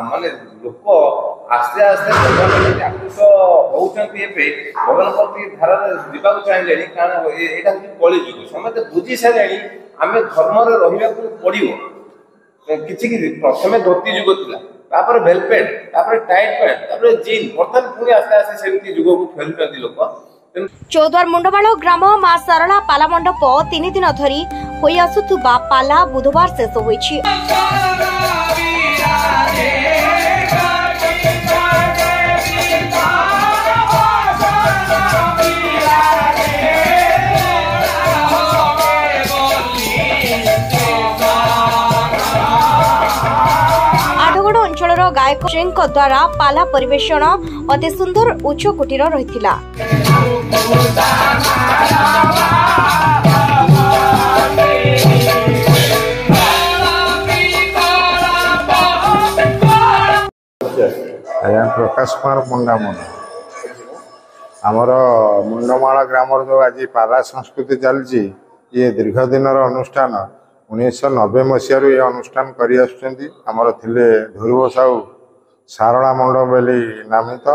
माने लोक आस्ते आस्ते भगवान आकृष्ट होउछंती एबे भगवान प्रति धारा जीवा चाहिए कारण एटा कली जुग समते बुझी सारे आम धर्म रहा पड़ो कि प्रथम धोती जुग था वेलपेट टाइट पैंट जीन बर्तमान पुणी आस्ते आस्ते सेमती जुग को फेरुचंती लोक। चौद्वार मुंडमाल ग्राम मां सारला पाला मंडप 3 दिन धरी होई आसुथुबा पाला बुधवार शेष होईछि। आठगड़ अंचल गायक श्रीଙ୍କ द्वारा पाला परिवेषण अति सुंदर उच्च कोटीर रहिथिला। आज्ञा प्रकाश कुमार पंडा आमर मुंडमाल ग्राम जो आज पाला संस्कृति चलती ये दीर्घ दिन अनुष्ठान 1990 मसीह ये अनुष्ठान करमर थे ध्रुव साहू सारला मंडप बोली नामित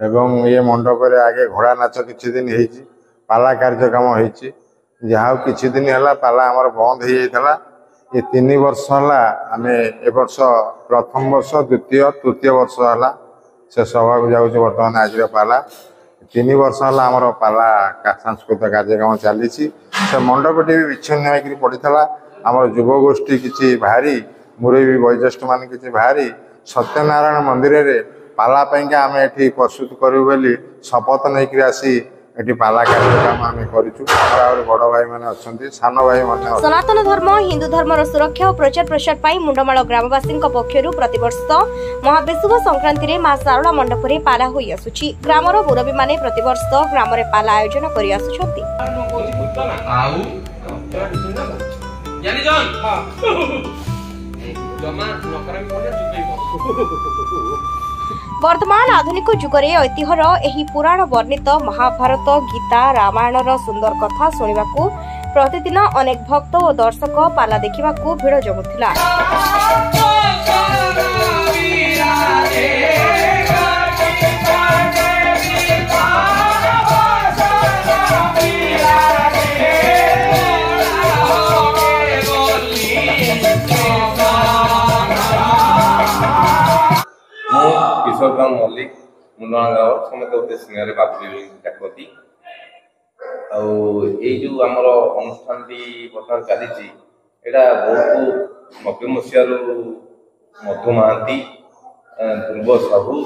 एवं ये मंडप आगे घोड़ा नाच किछि दिन होती पाला कार्यक्रम होती जहाँ किछि दिन है पाला आमर बंद हो जाता ये 3 वर्ष है आम ए वर्ष प्रथम वर्ष द्वितीय तृतीय वर्ष है से सभा को जाऊँ बर्तमान आज पाला 3 वर्ष है आमर पाला सांस्कृतिक कार्यक्रम चली से मंडपटी भी विच्छिन्न होकर पड़ा आम युवगोष्ठी किसी बाहरी मुरबी वयोज्येष्ठ मान किसी बाहरी सत्यनारायण मंदिर रे पाला आम ये प्रस्तुत करूँ बोली शपथ नहीं आसी एटी पाला कार्यक्रम आम करूँ बड़ भाई मैंने अच्छा सान भाई मैंने। सनातन धर्म हिंदू धर्म सुरक्षा और प्रचार प्रसार पर मुंडमाल ग्रामवासी पक्षर प्रतिवर्ष महाविषुव संक्रांति में मां सारला मंडप में पाला होई आसुछि। ग्रामर मुरबी माने प्रतिवर्ष ग्राम में पाला आयोजन करि आसुछथि। वर्तमान आधुनिक जुगरे ऐतिह्यर एही पुराण वर्णित महाभारत गीता रामायणर सुंदर कथा शुणिबाकू प्रतिदिन अनेक भक्त और दर्शक पाला देखिबाकू भिड़ जमुथिला। किशोर मल्लिक मुंडमाल गाँव समस्त स्नेह बाबू डाकती जो आमर अनुष्ठान बर्तमान चली बहुत 90 मसीह मधु महांती ध्रुव साहू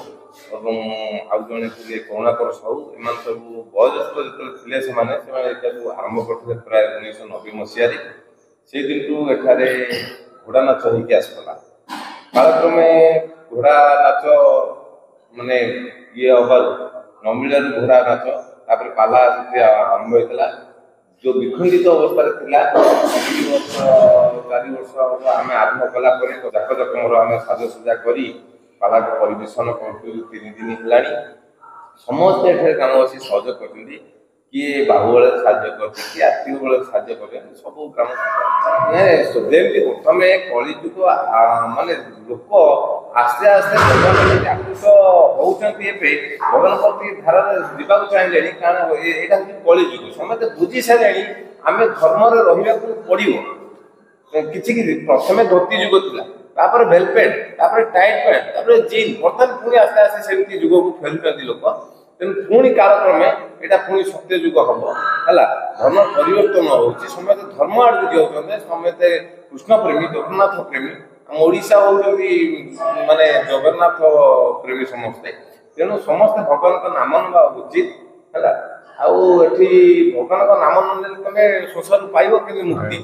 और जड़े थे करुणाकर साहू एम सब वयोज्येष्ठ जो आरंभ करते प्राय 1990 मसीह से दिन एठारे घोड़ा नाच होगी आसला कालक्रमे घोड़ा नाच माने ये अभाव न मिलर घोड़ा नाच तापर पाला आरंभ होता जो विखंडित अवस्था 4 वर्ष आम आरंभ कला जाक जकमर आम साजसजा कर पाला को परिवेशन कर 3 दिन है समस्ते ग्रामवासी सहयोग कर किए बाहु बेले साज्य कर किए आर्थिक बेले साज्य कर सब ग्राम जमी प्रथम कलिजुग माने लोक आस्ते आस्ते भगवान आकृष्ट होउछंती एबे भगवान प्रति धारा जीवा चाहिए कारण एटा कली जुग समते बुझी सारे आम धर्म रहा पड़ो कि प्रथम धोती जुग था वेलपेट टाइट पैंट जीन बर्तमान पुणी आस्ते आस्ते सेमती जुग को फेरुचंती लोक तेणु पुणी कालक्रमे यहाँ पुणी सत्य जुग हम है धर्म परिवर्तन होती समस्त धर्म आड़ जाऊँ समस्ते कृष्ण प्रेमी जगन्नाथ प्रेमी आम ओडिशा होती माने जगन्नाथ प्रेमी समस्ते तेणु समस्ते भगवान का नाम ना उचित है भगवान का नाम न तुम संसार पाइब कि मुक्ति।